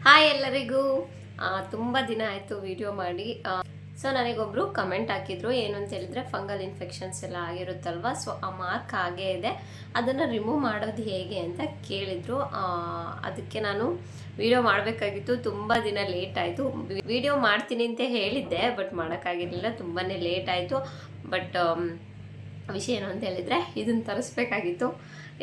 Hi ಎಲ್ಲರಿಗೂ. ತುಂಬ ದಿನ ಆಯಿತು ವಿಡಿಯೋ ಮಾಡಿ. ಸೊ ನನಗೊಬ್ಬರು ಕಮೆಂಟ್ ಹಾಕಿದ್ರು, ಏನು ಅಂತ ಹೇಳಿದ್ರೆ ಫಂಗಲ್ ಇನ್ಫೆಕ್ಷನ್ಸ್ ಎಲ್ಲ ಆಗಿರುತ್ತಲ್ವ, ಸೊ ಆ ಮಾರ್ಕ್ ಹಾಗೇ ಇದೆ, ಅದನ್ನು ರಿಮೂವ್ ಮಾಡೋದು ಹೇಗೆ ಅಂತ ಕೇಳಿದರು. ಅದಕ್ಕೆ ನಾನು ವಿಡಿಯೋ ಮಾಡಬೇಕಾಗಿತ್ತು, ತುಂಬ ದಿನ ಲೇಟ್ ಆಯಿತು. ವಿಡಿಯೋ ಮಾಡ್ತೀನಿ ಅಂತ ಹೇಳಿದ್ದೆ, ಬಟ್ ಮಾಡೋಕ್ಕಾಗಿರಲಿಲ್ಲ, ತುಂಬಾ ಲೇಟ್ ಆಯಿತು. ಬಟ್ ವಿಷಯ ಏನು ಅಂತ ಹೇಳಿದರೆ ಇದನ್ನು ತರಿಸ್ಬೇಕಾಗಿತ್ತು,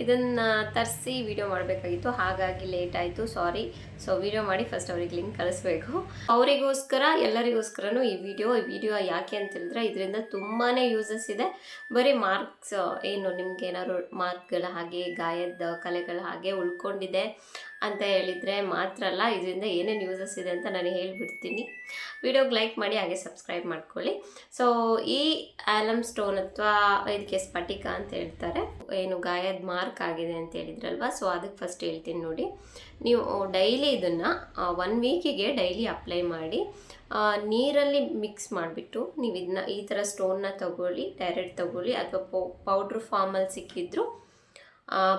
ಇದನ್ನು ತರಿಸಿ ವಿಡಿಯೋ ಮಾಡಬೇಕಾಗಿತ್ತು, ಹಾಗಾಗಿ ಲೇಟ್ ಆಯಿತು, ಸಾರಿ. ಸೊ ವಿಡಿಯೋ ಮಾಡಿ ಫಸ್ಟ್ ಅವ್ರಿಗೆ ಲಿಂಕ್ ಕಳಿಸ್ಬೇಕು. ಅವರಿಗೋಸ್ಕರ ಎಲ್ಲರಿಗೋಸ್ಕರನೂ ಈ ವಿಡಿಯೋ ಯಾಕೆ ಅಂತ ಹೇಳಿದ್ರೆ ಇದರಿಂದ ತುಂಬಾ ಯೂಸಸ್ ಇದೆ. ಬರೀ ಮಾರ್ಕ್ಸ್ ಏನು ನಿಮ್ಗೆ ಏನಾದ್ರು ಮಾರ್ಕ್ಗಳ ಹಾಗೆ ಗಾಯದ ಕಲೆಗಳ ಹಾಗೆ ಉಳ್ಕೊಂಡಿದೆ ಅಂತ ಹೇಳಿದರೆ ಮಾತ್ರ ಅಲ್ಲ, ಇದರಿಂದ ಏನೇನು ಯೂಸಸ್ ಇದೆ ಅಂತ ನಾನು ಹೇಳಿಬಿಡ್ತೀನಿ. ವಿಡಿಯೋಗೆ ಲೈಕ್ ಮಾಡಿ, ಹಾಗೆ ಸಬ್ಸ್ಕ್ರೈಬ್ ಮಾಡ್ಕೊಳ್ಳಿ. ಸೊ ಈ ಆಲಮ್ ಸ್ಟೋನ್ ಅಥವಾ ಇದಕ್ಕೆ ಸ್ಫಟಿಕ ಅಂತ ಹೇಳ್ತಾರೆ, ಏನು ಗಾಯದ ಮಾರ್ಕ್ ಆಗಿದೆ ಅಂತ ಹೇಳಿದ್ರಲ್ವ, ಸೊ ಅದಕ್ಕೆ ಫಸ್ಟ್ ಹೇಳ್ತೀನಿ ನೋಡಿ. ನೀವು ಡೈಲಿ ಇದನ್ನು 1 ವೀಕಿಗೆ ಡೈಲಿ ಅಪ್ಲೈ ಮಾಡಿ, ನೀರಲ್ಲಿ ಮಿಕ್ಸ್ ಮಾಡಿಬಿಟ್ಟು ನೀವು ಇದನ್ನ ಈ ಥರ ಸ್ಟೋನ್ನ ತಗೊಳ್ಳಿ, ಡೈರೆಕ್ಟ್ ತಗೊಳ್ಳಿ, ಅಥವಾ ಪೌಡ್ರ್ ಫಾರ್ಮಲ್ಲಿ ಸಿಕ್ಕಿದ್ರು,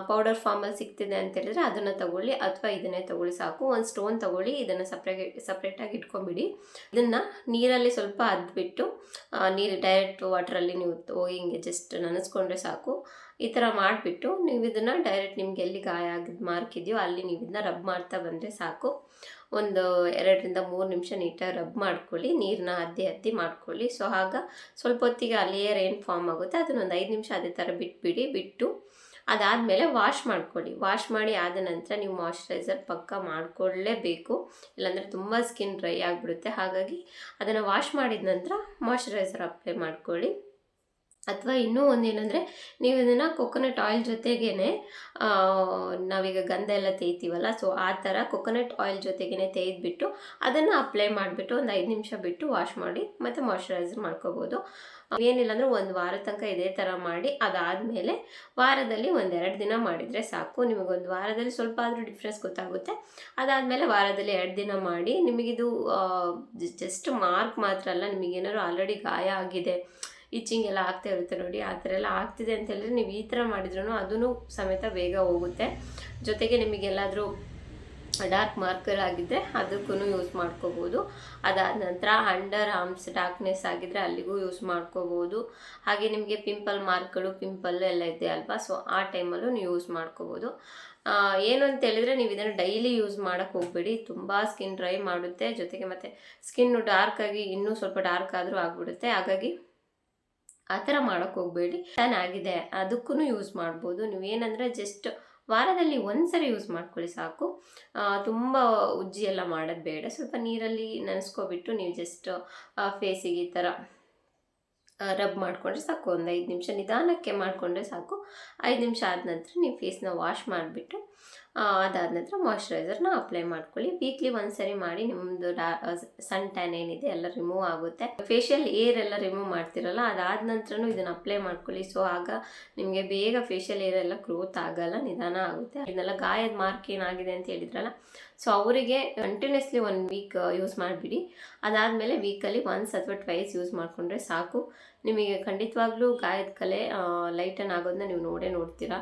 ಪೌಡರ್ ಫಾರ್ಮಲ್ಲಿ ಸಿಗ್ತಿದೆ ಅಂತ ಹೇಳಿದ್ರೆ ಅದನ್ನು ತಗೊಳ್ಳಿ, ಅಥವಾ ಇದನ್ನೇ ತಗೊಳ್ಳಿ ಸಾಕು. ಒಂದು ಸ್ಟೋನ್ ತಗೊಳ್ಳಿ, ಇದನ್ನು ಸಪ್ರೇಟಾಗಿ ಇಟ್ಕೊಂಬಿಡಿ. ಇದನ್ನು ನೀರಲ್ಲಿ ಸ್ವಲ್ಪ ಅದ್ಬಿಟ್ಟು, ನೀರು ಡೈರೆಕ್ಟ್ ವಾಟ್ರಲ್ಲಿ ನೀವು ಹೋಗಿ ಹಿಂಗೆ ಜಸ್ಟ್ ನೆನೆಸ್ಕೊಂಡ್ರೆ ಸಾಕು. ಈ ಥರ ಮಾಡಿಬಿಟ್ಟು ನೀವು ಇದನ್ನು ಡೈರೆಕ್ಟ್ ನಿಮ್ಗೆ ಎಲ್ಲಿ ಗಾಯ ಆಗಿದ್ದು ಮಾರ್ಕ್ ಇದೆಯೋ ಅಲ್ಲಿ ನೀವು ಇದನ್ನ ರಬ್ ಮಾಡ್ತಾ ಬಂದರೆ ಸಾಕು. ಒಂದು 2 ರಿಂದ 3 ನಿಮಿಷ ನೀಟಾಗಿ ರಬ್ ಮಾಡ್ಕೊಳ್ಳಿ, ನೀರನ್ನ ಅದ್ದಿ ಮಾಡ್ಕೊಳ್ಳಿ. ಸೊ ಆಗ ಸ್ವಲ್ಪ ಹೊತ್ತಿಗೆ ಆ ಲೇಯರ್ ಏನು ಫಾರ್ಮ್ ಆಗುತ್ತೆ ಅದನ್ನು ಒಂದು 5 ನಿಮಿಷ ಅದೇ ಥರ ಬಿಟ್ಟು ಅದಾದಮೇಲೆ ವಾಶ್ ಮಾಡ್ಕೊಳ್ಳಿ. ವಾಶ್ ಮಾಡಿ ಆದ ನಂತರ ನೀವು ಮಾಯ್ಶ್ಚರೈಸರ್ ಪಕ್ಕ ಮಾಡಿಕೊಳ್ಳೇಬೇಕು, ಇಲ್ಲಾಂದರೆ ತುಂಬ ಸ್ಕಿನ್ ಡ್ರೈ ಆಗಿಬಿಡುತ್ತೆ. ಹಾಗಾಗಿ ಅದನ್ನು ವಾಶ್ ಮಾಡಿದ ನಂತರ ಮಾಯ್ಶ್ಚರೈಸರ್ ಅಪ್ಲೈ ಮಾಡ್ಕೊಳ್ಳಿ. ಅಥವಾ ಇನ್ನೂ ಒಂದೇನೆಂದರೆ, ನೀವು ಇದನ್ನು ಕೊಕೊನಟ್ ಆಯಿಲ್ ಜೊತೆಗೇ, ನಾವೀಗ ಗಂಧ ಎಲ್ಲ ತೇಯ್ತೀವಲ್ಲ, ಸೊ ಆ ಥರ ಕೊಕೊನಟ್ ಆಯಿಲ್ ಜೊತೆಗೇ ತೇಯ್ದುಬಿಟ್ಟು ಅದನ್ನು ಅಪ್ಲೈ ಮಾಡಿಬಿಟ್ಟು ಒಂದು 5 ನಿಮಿಷ ಬಿಟ್ಟು ವಾಶ್ ಮಾಡಿ ಮತ್ತು ಮಾಯ್ಶ್ಚರೈಸರ್ ಮಾಡ್ಕೋಬೋದು. ಏನಿಲ್ಲ ಅಂದರೆ 1 ವಾರ ತನಕ ಇದೇ ಥರ ಮಾಡಿ, ಅದಾದಮೇಲೆ ವಾರದಲ್ಲಿ 1-2 ದಿನ ಮಾಡಿದರೆ ಸಾಕು. ನಿಮಗೊಂದು ವಾರದಲ್ಲಿ ಸ್ವಲ್ಪ ಆದರೂ ಡಿಫ್ರೆನ್ಸ್ ಗೊತ್ತಾಗುತ್ತೆ. ಅದಾದಮೇಲೆ ವಾರದಲ್ಲಿ 2 ದಿನ ಮಾಡಿ. ನಿಮಗಿದು ಜಸ್ಟ್ ಮಾರ್ಕ್ ಮಾತ್ರ ಅಲ್ಲ, ನಿಮಗೇನಾದ್ರು ಆಲ್ರೆಡಿ ಗಾಯ ಆಗಿದೆ, ಇಚ್ಚಿಂಗ್ ಎಲ್ಲ ಆಗ್ತಾ ಇರುತ್ತೆ ನೋಡಿ, ಆ ಥರ ಎಲ್ಲ ಆಗ್ತಿದೆ ಅಂತ ಹೇಳಿದ್ರೆ ನೀವು ಈ ಥರ ಮಾಡಿದ್ರೂ ಅದೂ ಸಮೇತ ಬೇಗ ಹೋಗುತ್ತೆ. ಜೊತೆಗೆ ನಿಮಗೆಲ್ಲಾದರೂ ಡಾರ್ಕ್ ಮಾರ್ಕರ್ ಆಗಿದ್ದರೆ ಅದಕ್ಕೂ ಯೂಸ್ ಮಾಡ್ಕೋಬೋದು. ಅದಾದ ನಂತರ ಅಂಡರ್ ಆರ್ಮ್ಸ್ ಡಾರ್ಕ್ನೆಸ್ ಆಗಿದ್ದರೆ ಅಲ್ಲಿಗೂ ಯೂಸ್ ಮಾಡ್ಕೋಬೋದು. ಹಾಗೆ ನಿಮಗೆ ಪಿಂಪಲ್ ಮಾರ್ಕ್ಗಳು, ಪಿಂಪಲ್ ಎಲ್ಲ ಇದೆ ಅಲ್ವಾ, ಸೊ ಆ ಟೈಮಲ್ಲೂ ನೀವು ಯೂಸ್ ಮಾಡ್ಕೋಬೋದು. ಏನು ಅಂತ ಹೇಳಿದರೆ ನೀವು ಇದನ್ನು ಡೈಲಿ ಯೂಸ್ ಮಾಡೋಕ್ಕೆ ಹೋಗಬೇಡಿ, ತುಂಬ ಸ್ಕಿನ್ ಡ್ರೈ ಮಾಡುತ್ತೆ. ಜೊತೆಗೆ ಮತ್ತು ಸ್ಕಿನ್ನು ಡಾರ್ಕಾಗಿ ಇನ್ನೂ ಸ್ವಲ್ಪ ಡಾರ್ಕ್ ಆದರೂ ಆಗಿಬಿಡುತ್ತೆ. ಹಾಗಾಗಿ ಆ ಥರ ಮಾಡೋಕ್ಕೆ ಹೋಗಬೇಡಿ. ಚೆನ್ನಾಗಿದೆ, ಅದಕ್ಕೂ ಯೂಸ್ ಮಾಡ್ಬೋದು. ನೀವೇನಂದರೆ ಜಸ್ಟ್ ವಾರದಲ್ಲಿ 1 ಸರಿ ಯೂಸ್ ಮಾಡ್ಕೊಳ್ಳಿ ಸಾಕು. ತುಂಬ ಉಜ್ಜಿ ಎಲ್ಲ ಮಾಡೋದು ಬೇಡ. ಸ್ವಲ್ಪ ನೀರಲ್ಲಿ ನೆನೆಸ್ಕೊಬಿಟ್ಟು ನೀವು ಜಸ್ಟ್ ಫೇಸಿಗೆ ಈ ಥರ ರಬ್ ಮಾಡಿಕೊಂಡ್ರೆ ಸಾಕು. ಒಂದು 5 ನಿಮಿಷ ನಿಧಾನಕ್ಕೆ ಮಾಡಿಕೊಂಡ್ರೆ ಸಾಕು. 5 ನಿಮಿಷ ಆದ ನಂತರ ನೀವು ಫೇಸ್ನ ವಾಶ್ ಮಾಡಿಬಿಟ್ಟು ಅದಾದ ನಂತರ ಮಾಯ್ಶ್ಚರೈಸರ್ನ ಅಪ್ಲೈ ಮಾಡ್ಕೊಳ್ಳಿ. ವೀಕ್ಲಿ 1 ಸರಿ ಮಾಡಿ, ನಿಮ್ಮದು ಸನ್ ಟ್ಯಾನ್ ಏನಿದೆ ಎಲ್ಲ ರಿಮೂವ್ ಆಗುತ್ತೆ. ಫೇಶಿಯಲ್ ಏರ್ ಎಲ್ಲ ರಿಮೂವ್ ಮಾಡ್ತಿರಲ್ಲ, ಅದಾದ ನಂತರನೂ ಇದನ್ನು ಅಪ್ಲೈ ಮಾಡ್ಕೊಳ್ಳಿ. ಸೊ ಆಗ ನಿಮಗೆ ಬೇಗ ಫೇಶಿಯಲ್ ಏರ್ ಎಲ್ಲ ಗ್ರೋತ್ ಆಗಲ್ಲ, ನಿಧಾನ ಆಗುತ್ತೆ. ಇದನ್ನೆಲ್ಲ ಗಾಯದ ಮಾರ್ಕ್ ಏನಾಗಿದೆ ಅಂತ ಹೇಳಿದ್ರಲ್ಲ, ಸೊ ಅವರಿಗೆ ಕಂಟಿನ್ಯೂಸ್ಲಿ 1 ವೀಕ್ ಯೂಸ್ ಮಾಡಿಬಿಡಿ. ಅದಾದಮೇಲೆ ವೀಕಲ್ಲಿ 1 ಅಥವಾ 2 ಯೂಸ್ ಮಾಡಿಕೊಂಡ್ರೆ ಸಾಕು. ನಿಮಗೆ ಖಂಡಿತವಾಗ್ಲೂ ಗಾಯದ ಕಲೆ ಲೈಟನ್ ಆಗೋದನ್ನ ನೀವು ನೋಡ್ತೀರಾ.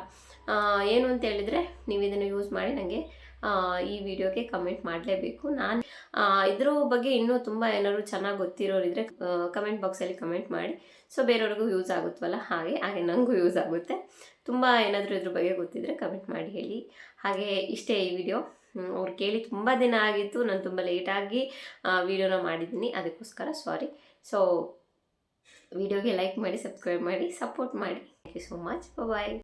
ಏನು ಅಂತ ಹೇಳಿದರೆ ನೀವು ಇದನ್ನು ಯೂಸ್ ಮಾಡಿ ನನಗೆ ಈ ವಿಡಿಯೋಗೆ ಕಮೆಂಟ್ ಮಾಡಲೇಬೇಕು. ನಾನು ಇದ್ರ ಬಗ್ಗೆ ಇನ್ನೂ ತುಂಬ ಏನಾದ್ರು ಚೆನ್ನಾಗಿ ಗೊತ್ತಿರೋರಿದ್ರೆ ಕಮೆಂಟ್ ಬಾಕ್ಸಲ್ಲಿ ಕಮೆಂಟ್ ಮಾಡಿ. ಸೊ ಬೇರೆಯವ್ರಿಗೂ ಯೂಸ್ ಆಗುತ್ತವಲ್ಲ, ಹಾಗೆ ನನಗೂ ಯೂಸ್ ಆಗುತ್ತೆ. ತುಂಬ ಏನಾದರೂ ಇದ್ರ ಬಗ್ಗೆ ಗೊತ್ತಿದ್ದರೆ ಕಮೆಂಟ್ ಮಾಡಿ ಹೇಳಿ. ಹಾಗೆ ಇಷ್ಟೇ ಈ ವಿಡಿಯೋ. ಅವ್ರು ಕೇಳಿ ತುಂಬ ದಿನ ಆಗಿತ್ತು, ನಾನು ತುಂಬ ಲೇಟಾಗಿ ವಿಡಿಯೋನ ಮಾಡಿದ್ದೀನಿ, ಅದಕ್ಕೋಸ್ಕರ ಸಾರಿ. ಸೊ ವಿಡಿಯೋಗೆ ಲೈಕ್ ಮಾಡಿ, ಸಬ್ಸ್ಕ್ರೈಬ್ ಮಾಡಿ, ಸಪೋರ್ಟ್ ಮಾಡಿ. Thank you so much. Bye.